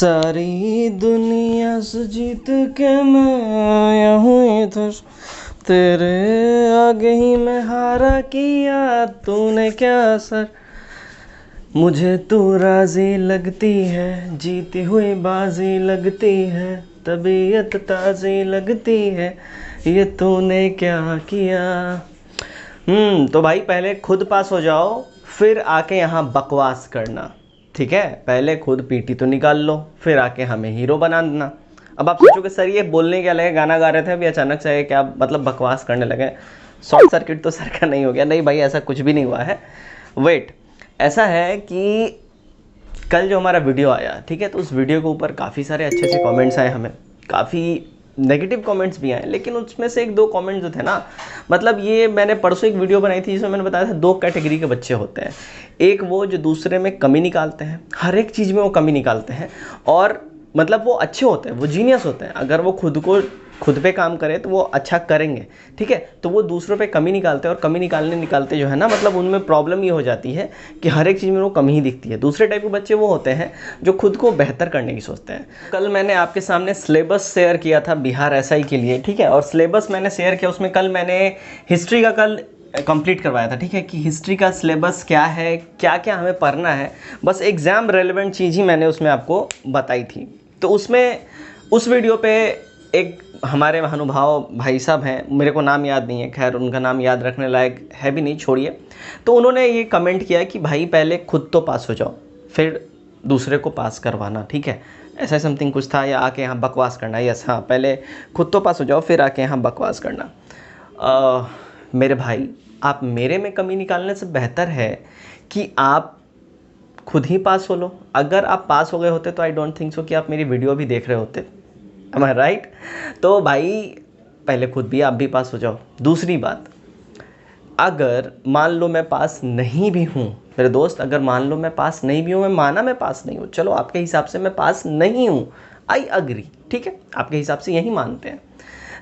सारी दुनिया से जीत के मैं यहाँ था, तेरे आगे ही मैं हारा किया तूने क्या असर। मुझे तू राजी लगती है, जीती हुई बाजी लगती है, तबीयत ताज़ी लगती है, ये तूने क्या किया। तो भाई पहले खुद पास हो जाओ, फिर आके यहाँ बकवास करना, ठीक है। पहले खुद पीटी तो निकाल लो, फिर आके हमें हीरो बना देना। अब आप सोचोगे सर ये बोलने क्या लगे, गाना गा रहे थे अभी अचानक से क्या मतलब बकवास करने लगे, शॉर्ट सर्किट तो सर का नहीं हो गया? नहीं भाई, ऐसा कुछ भी नहीं हुआ है। वेट, ऐसा है कि कल जो हमारा वीडियो आया, ठीक है, तो उस वीडियो के ऊपर काफ़ी सारे अच्छे अच्छे कमेंट्स आए, हमें काफ़ी नेगेटिव कमेंट्स भी आए, लेकिन उसमें से एक दो कमेंट जो थे ना, मतलब ये मैंने परसों एक वीडियो बनाई थी जिसमें मैंने बताया था दो कैटेगरी के बच्चे होते हैं। एक वो जो दूसरे में कमी निकालते हैं, हर एक चीज़ में वो कमी निकालते हैं, और मतलब वो अच्छे होते हैं, वो जीनियस होते हैं। अगर वो खुद पे काम करें तो वो अच्छा करेंगे, ठीक है। तो वो दूसरों पे कमी निकालते हैं, और कमी निकालते जो है ना, मतलब उनमें प्रॉब्लम ये हो जाती है कि हर एक चीज़ में वो कमी ही दिखती है। दूसरे टाइप के बच्चे वो होते हैं जो खुद को बेहतर करने की सोचते हैं। कल मैंने आपके सामने सिलेबस शेयर किया था बिहार एसआई के लिए, ठीक है, और सिलेबस मैंने शेयर किया, उसमें कल मैंने हिस्ट्री का कल कंप्लीट करवाया था, ठीक है, कि हिस्ट्री का सिलेबस क्या है, क्या क्या हमें पढ़ना है, बस एग्ज़ाम रेलेवेंट चीज़ ही मैंने उसमें आपको बताई थी। तो उसमें उस वीडियो पे एक हमारे महानुभाव भाई साहब हैं, मेरे को नाम याद नहीं है, खैर उनका नाम याद रखने लायक है भी नहीं, छोड़िए। तो उन्होंने ये कमेंट किया कि भाई पहले खुद तो पास हो जाओ, फिर दूसरे को पास करवाना, ठीक है, ऐसा समथिंग कुछ था, या आके यहाँ बकवास करना। यस हाँ, पहले खुद तो पास हो जाओ, फिर आके यहाँ बकवास करना। मेरे भाई, आप मेरे में कमी निकालने से बेहतर है कि आप खुद ही पास हो लो। अगर आप पास हो गए होते तो आई डोंट थिंक सो कि आप मेरी वीडियो भी देख रहे होते। एम आई राइट? तो भाई पहले खुद भी आप भी पास हो जाओ। दूसरी बात, अगर मान लो मैं पास नहीं भी हूँ मेरे दोस्त, अगर मान लो मैं पास नहीं भी हूँ, मैं माना मैं पास नहीं हूँ, चलो आपके हिसाब से मैं पास नहीं हूँ, आई अग्री, ठीक है, आपके हिसाब से यही मानते हैं।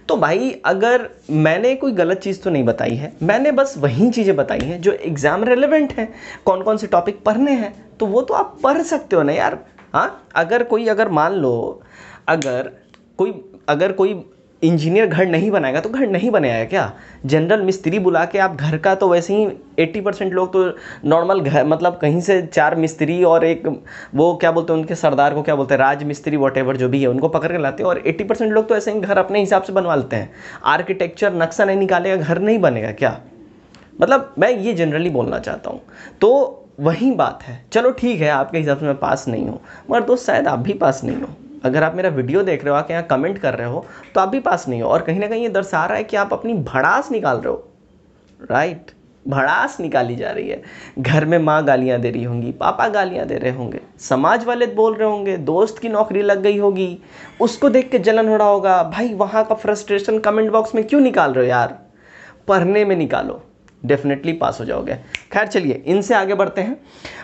तो भाई अगर मैंने कोई गलत चीज़ तो नहीं बताई है, मैंने बस वही चीज़ें बताई हैं जो एग्ज़ाम रेलेवेंट हैं, कौन कौन से टॉपिक पढ़ने हैं, तो वो तो आप पढ़ सकते हो ना यार। हाँ, अगर मान लो अगर कोई इंजीनियर घर नहीं बनाएगा तो घर नहीं बनाएगा क्या? जनरल मिस्त्री बुला के आप घर का, तो वैसे ही 80% लोग तो नॉर्मल घर, मतलब कहीं से 4 मिस्त्री और एक वो क्या बोलते हैं उनके सरदार को, क्या बोलते हैं, राज मिस्त्री वॉटेवर जो भी है, उनको पकड़ के लाते हैं, और 80% लोग तो ऐसे ही घर अपने हिसाब से बनवा लेते हैं। आर्किटेक्चर नक्शा नहीं निकालेगा घर नहीं बनेगा क्या? मतलब मैं ये जनरली बोलना चाहता हूँ। तो वही बात है, चलो ठीक है, आपके हिसाब से मैं पास नहीं हूँ, मगर दोस्त शायद आप भी पास नहीं हो। अगर आप मेरा वीडियो देख रहे हो, आके यहाँ कमेंट कर रहे हो, तो आप भी पास नहीं हो, और कहीं ना कहीं ये दर्शा रहा है कि आप अपनी भड़ास निकाल रहे हो, राइट? भड़ास निकाली जा रही है। घर में माँ गालियाँ दे रही होंगी, पापा गालियाँ दे रहे होंगे, समाज वाले बोल रहे होंगे, दोस्त की नौकरी लग गई होगी, उसको देख के जलन हो रहा होगा। भाई वहाँ का फ्रस्ट्रेशन कमेंट बॉक्स में क्यों निकाल रहे हो यार? पढ़ने में निकालो, डेफिनेटली पास हो जाओगे। खैर चलिए, इनसे आगे बढ़ते हैं।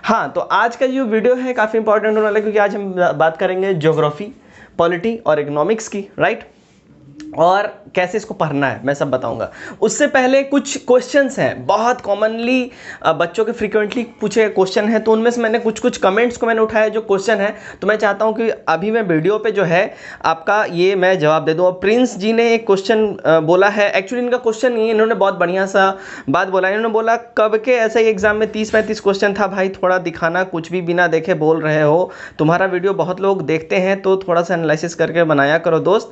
हाँ, तो आज का जो वीडियो है काफ़ी इंपॉर्टेंट होने वाला है, क्योंकि आज हम बात करेंगे ज्योग्राफी, पॉलिटी और इकोनॉमिक्स की, राइट? और कैसे इसको पढ़ना है मैं सब बताऊंगा। उससे पहले कुछ क्वेश्चंस हैं बहुत कॉमनली बच्चों के फ्रीक्वेंटली पूछे गए क्वेश्चन हैं, तो उनमें से मैंने कुछ कमेंट्स को मैंने उठाया जो क्वेश्चन है, तो मैं चाहता हूं कि अभी मैं वीडियो पे जो है आपका ये मैं जवाब दे दूं। और प्रिंस जी ने एक क्वेश्चन बोला है, एक्चुअली इनका क्वेश्चन नहीं है, इन्होंने बहुत बढ़िया सा बात बोला। इन्होंने बोला कब के ऐसे ही एग्जाम में 30-35 क्वेश्चन था, भाई थोड़ा दिखाना, कुछ भी बिना देखे बोल रहे हो, तुम्हारा वीडियो बहुत लोग देखते हैं, तो थोड़ा सा एनालिसिस करके बनाया करो दोस्त,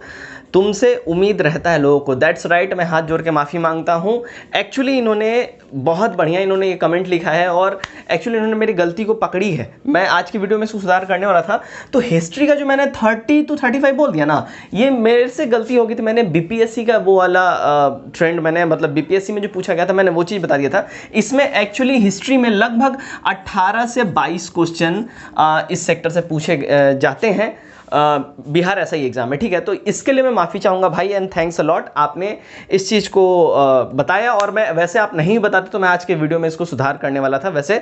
तुमसे उम्मीद रहता है लोगों को। दैट्स राइट, मैं हाथ जोड़ के माफ़ी मांगता हूँ। एक्चुअली इन्होंने बहुत बढ़िया इन्होंने ये कमेंट लिखा है, और एक्चुअली इन्होंने मेरी गलती को पकड़ी है। मैं आज की वीडियो में इसको सुधार करने वाला था। तो हिस्ट्री का जो मैंने 30 to 35 बोल दिया ना, ये मेरे से गलती हो गई थी। मैंने बीपीएससी का वो वाला ट्रेंड, मैंने मतलब बीपीएससी में जो पूछा गया था मैंने वो चीज़ बता दिया था। इसमें एक्चुअली हिस्ट्री में लगभग 18 से 22 क्वेश्चन इस सेक्टर से पूछे जाते हैं बिहार ऐसा ही एग्जाम है, ठीक है। तो इसके लिए मैं माफ़ी चाहूँगा भाई, एंड थैंक्स अ लॉट, आपने इस चीज़ को बताया। और मैं वैसे आप नहीं बताते तो मैं आज के वीडियो में इसको सुधार करने वाला था। वैसे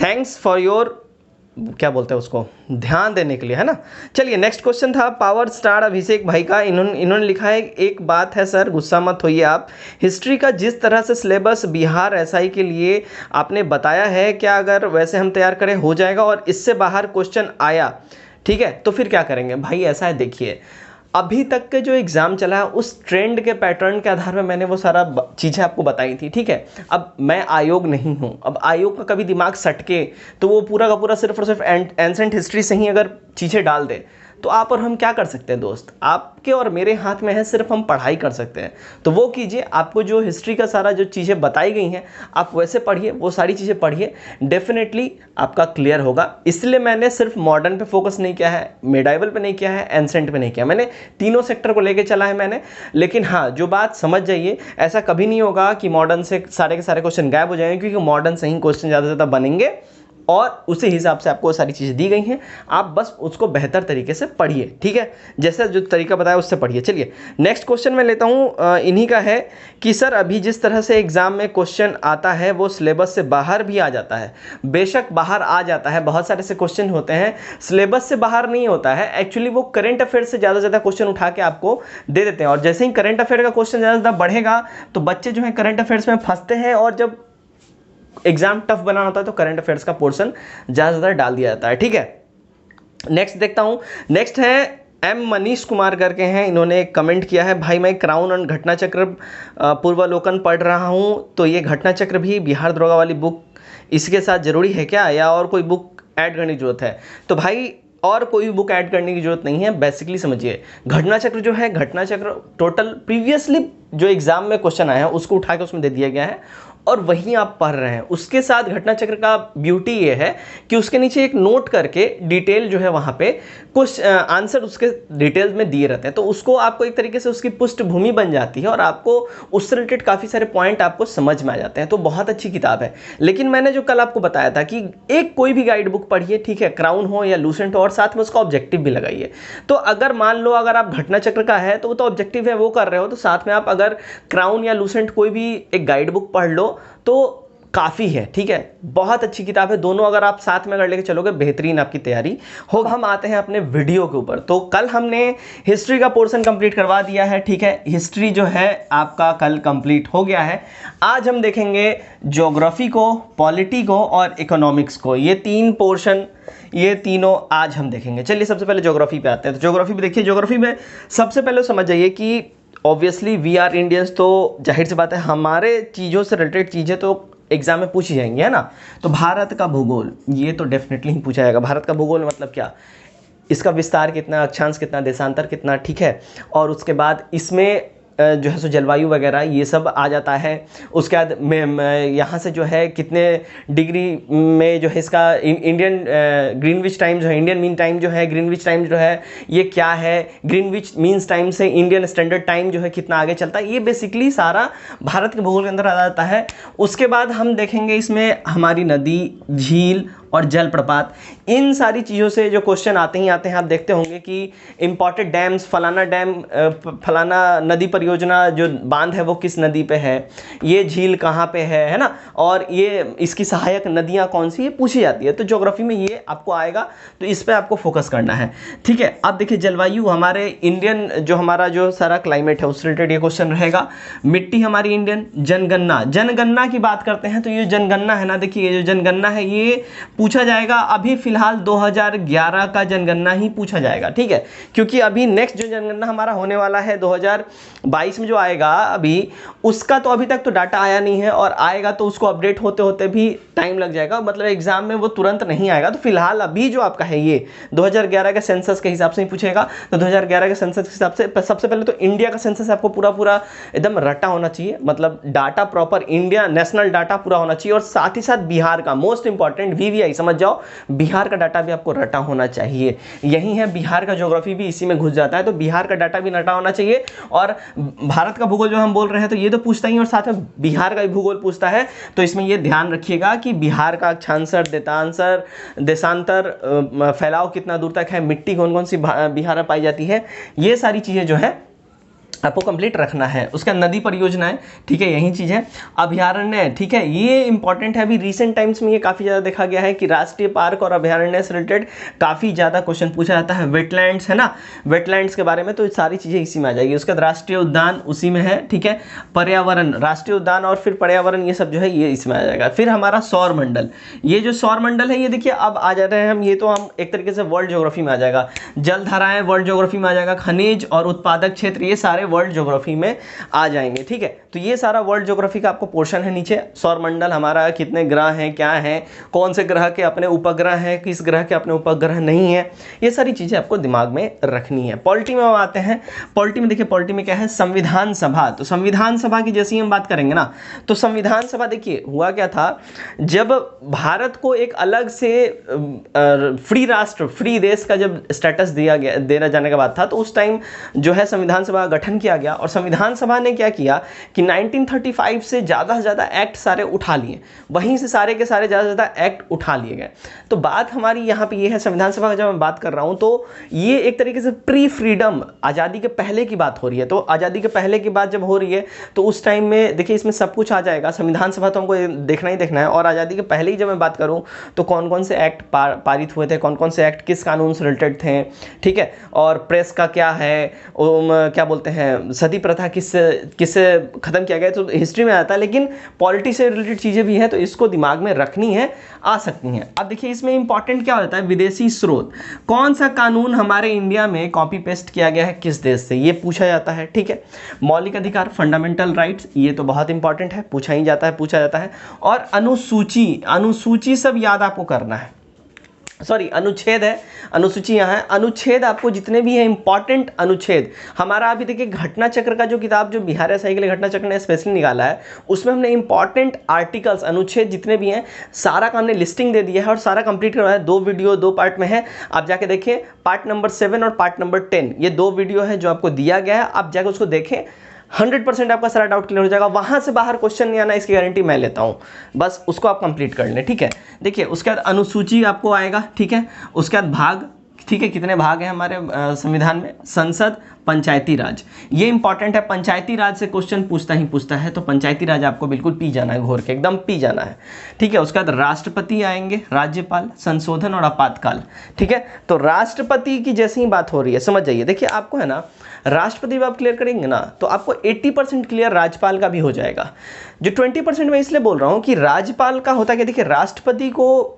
थैंक्स फॉर योर, क्या बोलते हैं उसको, ध्यान देने के लिए, है ना। चलिए नेक्स्ट क्वेश्चन था पावर स्टार अभिषेक भाई का। इन्होंने लिखा है, एक बात है सर, गुस्सा मत होइए आप, हिस्ट्री का जिस तरह से सिलेबस बिहार एसआई के लिए आपने बताया है, क्या अगर वैसे हम तैयार करें हो जाएगा? और इससे बाहर क्वेश्चन आया, ठीक है, तो फिर क्या करेंगे भाई, ऐसा है देखिए, अभी तक के जो एग्ज़ाम चला है उस ट्रेंड के पैटर्न के आधार में मैंने वो सारा चीज़ें आपको बताई थी, ठीक है। अब मैं आयोग नहीं हूँ, अब आयोग का कभी दिमाग सटके तो वो पूरा का पूरा सिर्फ और सिर्फ एंसेंट हिस्ट्री से ही अगर चीज़ें डाल दे तो आप और हम क्या कर सकते हैं दोस्त, आपके और मेरे हाथ में है, सिर्फ हम पढ़ाई कर सकते हैं। तो वो कीजिए, आपको जो हिस्ट्री का सारा जो चीज़ें बताई गई हैं आप वैसे पढ़िए, वो सारी चीज़ें पढ़िए, डेफिनेटली आपका क्लियर होगा। इसलिए मैंने सिर्फ मॉडर्न पे फोकस नहीं किया है, मिडाइवल पे नहीं किया है, एंसेंट पे नहीं किया, मैंने तीनों सेक्टर को लेके चला है मैंने। लेकिन हाँ, जो बात समझ जाइए, ऐसा कभी नहीं होगा कि मॉडर्न से सारे के सारे क्वेश्चन गायब हो जाएंगे, क्योंकि मॉडर्न से ही क्वेश्चन ज़्यादा से ज़्यादा बनेंगे और उसी हिसाब से आपको सारी चीज़ें दी गई हैं, आप बस उसको बेहतर तरीके से पढ़िए, ठीक है, जैसे जो तरीका बताया उससे पढ़िए। चलिए नेक्स्ट क्वेश्चन मैं लेता हूँ, इन्हीं का है कि सर अभी जिस तरह से एग्ज़ाम में क्वेश्चन आता है वो सिलेबस से बाहर भी आ जाता है। बेशक बाहर आ जाता है, बहुत सारे ऐसे क्वेश्चन होते हैं सिलेबस से बाहर नहीं होता है, एक्चुअली वो करंट अफेयर से ज़्यादा क्वेश्चन उठा के आपको दे देते हैं, और जैसे ही करंट अफेयर का क्वेश्चन ज़्यादा बढ़ेगा तो बच्चे जो है करंट अफेयर्स में फंसते हैं, और जब एग्जाम टफ बनाना होता है तो करंट अफेयर्स का पोर्शन ज़्यादा डाल दिया जाता है, ठीक है। नेक्स्ट देखता हूं, नेक्स्ट है एम मनीष कुमार करके हैं, इन्होंने कमेंट किया है, भाई मैं क्राउन और घटना चक्र पूर्वालोकन पढ़ रहा हूं, तो ये घटना चक्र भी बिहार दरोगा वाली बुक इसके साथ जरूरी है क्या, या और कोई बुक ऐड करने की जरूरत है। तो भाई और कोई बुक ऐड करने की जरूरत नहीं है, बेसिकली समझिए घटना चक्र जो है, घटना चक्र टोटल प्रीवियसली जो एग्जाम में क्वेश्चन आया है उसको उठा के उसमें दे दिया गया है और वहीं आप पढ़ रहे हैं। उसके साथ घटना चक्र का ब्यूटी ये है कि उसके नीचे एक नोट करके डिटेल जो है वहाँ पे कुछ आंसर उसके डिटेल्स में दिए रहते हैं, तो उसको आपको एक तरीके से उसकी पृष्ठभूमि बन जाती है और आपको उससे रिलेटेड काफ़ी सारे पॉइंट आपको समझ में आ जाते हैं। तो बहुत अच्छी किताब है। लेकिन मैंने जो कल आपको बताया था कि एक कोई भी गाइड बुक पढ़िए, ठीक है, क्राउन हो या लूसेंट हो, और साथ में उसका ऑब्जेक्टिव भी लगाइए। तो अगर मान लो अगर आप घटना चक्र का है तो वो तो ऑब्जेक्टिव है वो कर रहे हो, तो साथ में आप अगर क्राउन या लूसेंट कोई भी एक गाइड बुक पढ़ लो तो काफ़ी है, ठीक है, बहुत अच्छी किताब है। दोनों अगर आप साथ में अगर लेके चलोगे बेहतरीन आपकी तैयारी हो। हम आते हैं अपने वीडियो के ऊपर। तो कल हमने हिस्ट्री का पोर्शन कंप्लीट करवा दिया है, ठीक है, हिस्ट्री जो है आपका कल कंप्लीट हो गया है। आज हम देखेंगे ज्योग्राफी को, पॉलिटी को और इकोनॉमिक्स को, ये तीन पोर्शन, ये तीनों आज हम देखेंगे। चलिए सबसे पहले ज्योग्राफी पे आते हैं। तो ज्योग्राफी पे देखिए, ज्योग्राफी में सबसे पहले समझ जाइए कि ऑब्वियसली वी आर इंडियंस, तो जाहिर सी बात है हमारे चीज़ों से रिलेटेड चीज़ें तो एग्जाम में पूछी जाएंगी, है ना। तो भारत का भूगोल ये तो डेफिनेटली ही पूछा जाएगा। भारत का भूगोल मतलब क्या, इसका विस्तार कितना, अक्षांश कितना, देशांतर कितना, ठीक है, और उसके बाद इसमें जो है सो जलवायु वगैरह ये सब आ जाता है। उसके बाद यहाँ से जो है कितने डिग्री में जो है इसका इंडियन ग्रीनविच टाइम जो है, इंडियन मीन टाइम जो है, ग्रीनविच टाइम जो है ये क्या है, ग्रीनविच मीन्स टाइम से इंडियन स्टैंडर्ड टाइम जो है कितना आगे चलता है, ये बेसिकली सारा भारत के भूगोल के अंदर आ जाता है। उसके बाद हम देखेंगे इसमें हमारी नदी, झील और जलप्रपात, इन सारी चीज़ों से जो क्वेश्चन आते ही आते हैं। आप देखते होंगे कि इंपॉर्टेंट डैम्स, फलाना डैम, फलाना नदी परियोजना जो बांध है वो किस नदी पे है, ये झील कहाँ पे है ना, और ये इसकी सहायक नदियाँ कौन सी, ये पूछी जाती है। तो ज्योग्राफी में ये आपको आएगा, तो इस पर आपको फोकस करना है, ठीक है। अब देखिए जलवायु, हमारे इंडियन जो हमारा जो सारा क्लाइमेट है उससे रिलेटेड ये क्वेश्चन रहेगा। मिट्टी हमारी इंडियन, जनगणना, जनगणना की बात करते हैं तो ये जनगणना है ना, देखिए ये जो जनगणना है ये पूछा जाएगा। अभी फिलहाल 2011 का जनगणना ही पूछा जाएगा, ठीक है, क्योंकि अभी नेक्स्ट जो जनगणना हमारा होने वाला है 2022 में जो आएगा, अभी उसका तो अभी तक तो डाटा आया नहीं है, और आएगा तो उसको अपडेट होते होते भी टाइम लग जाएगा, मतलब एग्जाम में वो तुरंत नहीं आएगा। तो फिलहाल अभी जो आपका है ये 2011 के सेंसस के हिसाब से ही पूछेगा। तो 2011 के सेंसस के हिसाब से सबसे पहले तो इंडिया का सेंसस आपको पूरा पूरा एकदम रटा होना चाहिए, मतलब data proper India national data पूरा होना चाहिए, और साथ ही साथ बिहार का मोस्ट इंपॉर्टेंट VVI समझ जाओ, बिहार का डाटा भी आपको रटा होना चाहिए। यही है बिहार का ज्योग्राफी भी इसी में घुस जाता है, तो बिहार का डाटा भी रटा होना चाहिए। और भारत का भूगोल जो हम बोल रहे हैं तो ये तो पूछता ही, और साथ में बिहार का भी भूगोल पूछता है। तो इसमें ये ध्यान रखिएगा कि बिहार का अक्षांशर, देशांतर, फैलाव कितना दूर तक है, मिट्टी कौन कौन सी बिहार में पाई जाती है, ये सारी चीजें जो है आपको कंप्लीट रखना है। उसका नदी परियोजनाएं, ठीक है, यही चीज़ है। अभयारण्य, ठीक है, ये इंपॉर्टेंट है। अभी रिसेंट टाइम्स में ये काफ़ी ज़्यादा देखा गया है कि राष्ट्रीय पार्क और अभयारण्य से रिलेटेड काफ़ी ज़्यादा क्वेश्चन पूछा जाता है। वेटलैंड्स है ना, वेटलैंड्स के बारे में, तो सारी चीज़ें इसी में आ जाएगी। उसके बाद राष्ट्रीय उद्यान उसी में है, ठीक है। पर्यावरण, राष्ट्रीय उद्यान और फिर पर्यावरण, ये सब जो है ये इसमें आ जाएगा। फिर हमारा सौर मंडल, ये जो सौर मंडल है ये देखिए अब आ जा रहे हैं हम, ये तो हम एक तरीके से वर्ल्ड ज्योग्राफी में आ जाएगा। जलधाराएं वर्ल्ड ज्योग्राफी में आ जाएगा। खनिज और उत्पादक क्षेत्र, ये सारे वर्ल्ड ज्योग्राफी में आ जाएंगे, ठीक है। तो ये सारा वर्ल्ड ज्योग्राफी का आपको पोर्शन है नीचे। सौर मंडल हमारा कितने ग्रह हैं, क्या हैं, कौन से ग्रह के अपने उपग्रह हैं, किस ग्रह के अपने उपग्रह नहीं है, ये सारी चीजें आपको दिमाग में रखनी है। पॉलिटी में हम आते हैं। पॉलिटी में देखिए, पॉलिटी में क्या है, संविधान सभा। तो संविधान सभा की जैसी हम बात करेंगे ना, तो संविधान सभा देखिए हुआ क्या था, जब भारत को एक अलग से फ्री राष्ट्र, फ्री देश का जब स्टेटस दिया गया, देना जाने के बाद था, तो उस टाइम जो है संविधान सभा का गठन किया गया। और संविधान सभा ने क्या किया कि 1935 से ज़्यादा से ज़्यादा एक्ट सारे उठा लिए, वहीं से सारे के सारे ज़्यादा से ज़्यादा एक्ट उठा लिए गए। तो बात हमारी यहाँ पे ये है, संविधान सभा का जब मैं बात कर रहा हूँ तो ये एक तरीके से प्री फ्रीडम, आज़ादी के पहले की बात हो रही है। तो आज़ादी के पहले की बात जब हो रही है तो उस टाइम में देखिए इसमें सब कुछ आ जाएगा। संविधान सभा तो हमको देखना ही देखना है। और आज़ादी के पहले ही जब मैं बात करूँ तो कौन कौन से एक्ट पारित हुए थे, कौन कौन से एक्ट किस कानून से रिलेटेड थे, ठीक है। और प्रेस का क्या है, क्या बोलते हैं, सती प्रथा किससे खत्म किया गया, तो हिस्ट्री में आता है। लेकिन पॉलिटी से रिलेटेड चीज़ें भी हैं, तो इसको दिमाग में रखनी है, आ सकती हैं। अब देखिए इसमें इंपॉर्टेंट क्या होता है, विदेशी स्रोत, कौन सा कानून हमारे इंडिया में कॉपी पेस्ट किया गया है किस देश से, ये पूछा जाता है, ठीक है। मौलिक अधिकार, फंडामेंटल राइट्स, ये तो बहुत इंपॉर्टेंट है, पूछा ही जाता है, पूछा जाता है। और अनुसूची, अनुसूची सब याद आपको करना है, सॉरी अनुच्छेद है, अनुसूची यहाँ है। अनुच्छेद आपको जितने भी हैं इंपॉर्टेंट अनुच्छेद, हमारा अभी देखिए घटना चक्र का जो किताब जो बिहार एसआई के लिए घटना चक्र ने स्पेशली निकाला है, उसमें हमने इंपॉर्टेंट आर्टिकल्स, अनुच्छेद जितने भी हैं सारा का हमने लिस्टिंग दे दिया है और सारा कंप्लीट करवाया है। 2 वीडियो 2 पार्ट में है, आप जाके देखिए। पार्ट नंबर 7 और पार्ट नंबर 10, ये 2 वीडियो है जो आपको दिया गया है, आप जाके उसको देखें। 100% आपका सारा डाउट क्लियर हो जाएगा। वहां से बाहर क्वेश्चन नहीं आना, इसकी गारंटी मैं लेता हूं। बस उसको आप कंप्लीट कर लें, ठीक है। देखिए उसके बाद अनुसूची आपको आएगा, ठीक है। उसके बाद भाग, ठीक है, कितने भाग हैं हमारे संविधान में, संसद, पंचायती राज, ये इंपॉर्टेंट है। पंचायती राज से क्वेश्चन पूछता ही पूछता है, तो पंचायती राज आपको बिल्कुल पी जाना है, घोर के एकदम पी जाना है, ठीक है। उसके बाद राष्ट्रपति आएंगे, राज्यपाल, संशोधन और आपातकाल, ठीक है। तो राष्ट्रपति की जैसी ही बात हो रही है, समझ जाइए। देखिए आपको है ना, राष्ट्रपति आप क्लियर करेंगे ना तो आपको 80% क्लियर राज्यपाल का भी हो जाएगा। जो 20% मैं इसलिए बोल रहा हूँ कि राज्यपाल का होता है कि देखिए राष्ट्रपति को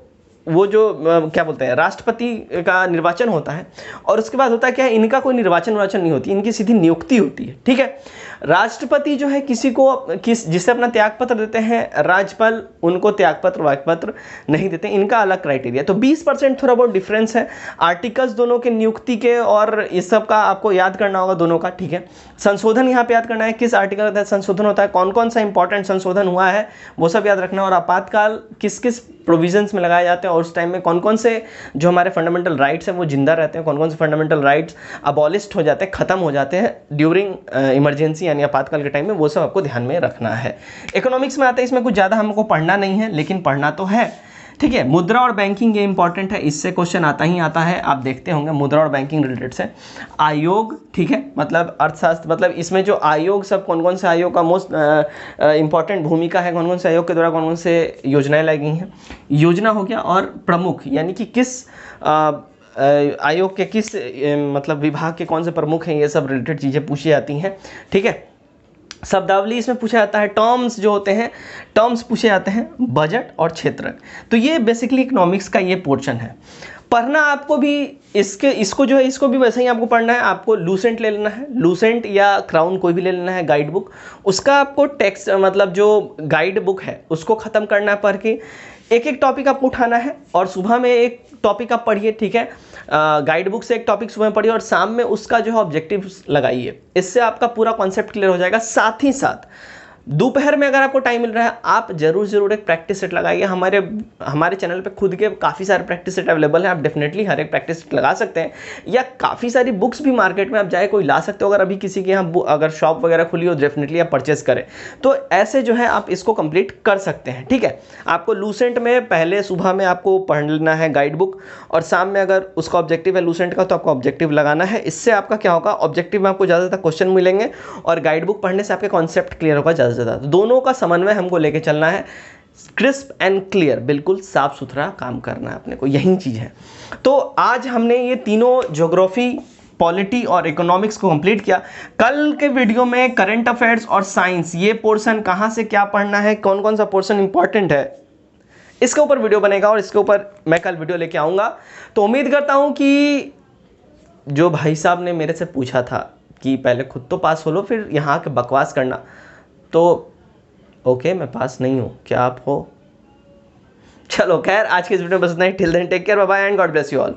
वो जो क्या बोलते हैं, राष्ट्रपति का निर्वाचन होता है और उसके बाद होता है क्या है, इनका कोई निर्वाचन नहीं होती, इनकी सीधी नियुक्ति होती है, ठीक है। राष्ट्रपति जो है किसी को जिसे अपना त्यागपत्र देते हैं, राज्यपाल उनको त्यागपत्र वाक्यपत्र नहीं देते, इनका अलग क्राइटेरिया। तो 20% थोड़ा बहुत डिफरेंस है आर्टिकल्स दोनों के, नियुक्ति के और इस सब का आपको याद करना होगा दोनों का, ठीक है। संशोधन यहाँ पे याद करना है, किस आर्टिकल के तहत संशोधन होता है, कौन कौन सा इंपॉर्टेंट संशोधन हुआ है वो सब याद रखना। और आपातकाल किस किस प्रोविजंस में लगाए जाते हैं और उस टाइम में कौन कौन से जो हमारे फंडामेंटल राइट्स हैं वो जिंदा रहते हैं, कौन कौन से फंडामेंटल राइट्स अबॉलिस्ट हो जाते हैं, खत्म हो जाते हैं ड्यूरिंग इमरजेंसी यानी आपातकाल के टाइम में, वो सब आपको ध्यान में रखना है। इकोनॉमिक्स में आता है, इसमें कुछ ज़्यादा हमको पढ़ना नहीं है लेकिन पढ़ना तो है, ठीक है। मुद्रा और बैंकिंग ये इंपॉर्टेंट है, इससे क्वेश्चन आता ही आता है, आप देखते होंगे मुद्रा और बैंकिंग रिलेटेड से। आयोग, ठीक है, मतलब अर्थशास्त्र, मतलब इसमें जो आयोग सब कौन कौन से आयोग का मोस्ट इंपॉर्टेंट भूमिका है, कौन कौन से आयोग के द्वारा कौन कौन से योजनाएं लाई गई हैं, योजना हो गया। और प्रमुख यानी कि किस आयोग के किस मतलब विभाग के कौन से प्रमुख हैं, ये सब रिलेटेड चीज़ें पूछी जाती हैं, ठीक है। शब्दावली इसमें पूछा जाता है, टर्म्स जो होते हैं टर्म्स पूछे जाते हैं, बजट और क्षेत्रक। तो ये बेसिकली इकोनॉमिक्स का ये पोर्शन है। पढ़ना आपको भी इसको जो है इसको भी वैसे ही आपको पढ़ना है। आपको लूसेंट ले लेना है, लूसेंट या क्राउन कोई भी ले लेना है, गाइड बुक, उसका आपको टेक्स्ट मतलब जो गाइड बुक है उसको ख़त्म करना है, पढ़ के एक एक टॉपिक आपको उठाना है और सुबह में एक टॉपिक आप पढ़िए, ठीक है। गाइड बुक से एक टॉपिक सुबह में पढ़िए और शाम में उसका जो है ऑब्जेक्टिव्स लगाइए, इससे आपका पूरा कॉन्सेप्ट क्लियर हो जाएगा। साथ ही साथ दोपहर में अगर आपको टाइम मिल रहा है, आप जरूर एक प्रैक्टिस सेट लगाइए। हमारे चैनल पे खुद के काफ़ी सारे प्रैक्टिस सेट अवेलेबल हैं, आप डेफिनेटली हर एक प्रैक्टिस सेट लगा सकते हैं। या काफ़ी सारी बुक्स भी मार्केट में आप जाए कोई ला सकते हो, अगर अभी किसी के यहाँ अगर शॉप वगैरह खुली हो डेफिनेटली आप परचेस करें। तो ऐसे जो है आप इसको कंप्लीट कर सकते हैं, ठीक है। आपको लूसेंट में पहले सुबह में आपको पढ़ लेना है गाइड बुक, और शाम में अगर उसका ऑब्जेक्टिव है लूसेंट का तो आपको ऑब्जेक्टिव लगाना है। इससे आपका क्या होगा, ऑब्जेक्टिव में आपको ज़्यादातर क्वेश्चन मिलेंगे और गाइड बुक पढ़ने से आपके कॉन्सेप्ट क्लियर होगा ज़्यादा से ज़्यादा। दोनों का समन्वय हमको लेके चलना है, क्रिस्प एंड क्लियर, बिल्कुल साफ सुथरा काम करना है अपने को, यही चीज़ है। तो आज हमने ये तीनों ज्योग्राफी, पॉलिटी और इकोनॉमिक्स को कंप्लीट किया। कल के वीडियो में करंट अफेयर्स और साइंस, ये पोर्शन कहाँ से क्या पढ़ना है, कौन कौन सा पोर्शन इंपॉर्टेंट है, इसके ऊपर वीडियो बनेगा और इसके ऊपर मैं कल वीडियो लेके आऊँगा। तो उम्मीद करता हूँ कि जो भाई साहब ने मेरे से पूछा था कि पहले खुद तो पास हो लो फिर यहाँ के बकवास करना, तो ओके मैं पास नहीं हूँ, क्या आप हो? चलो खैर, आज के इस वीडियो में बस इतना ही। Till then take care, bye bye and God bless you all.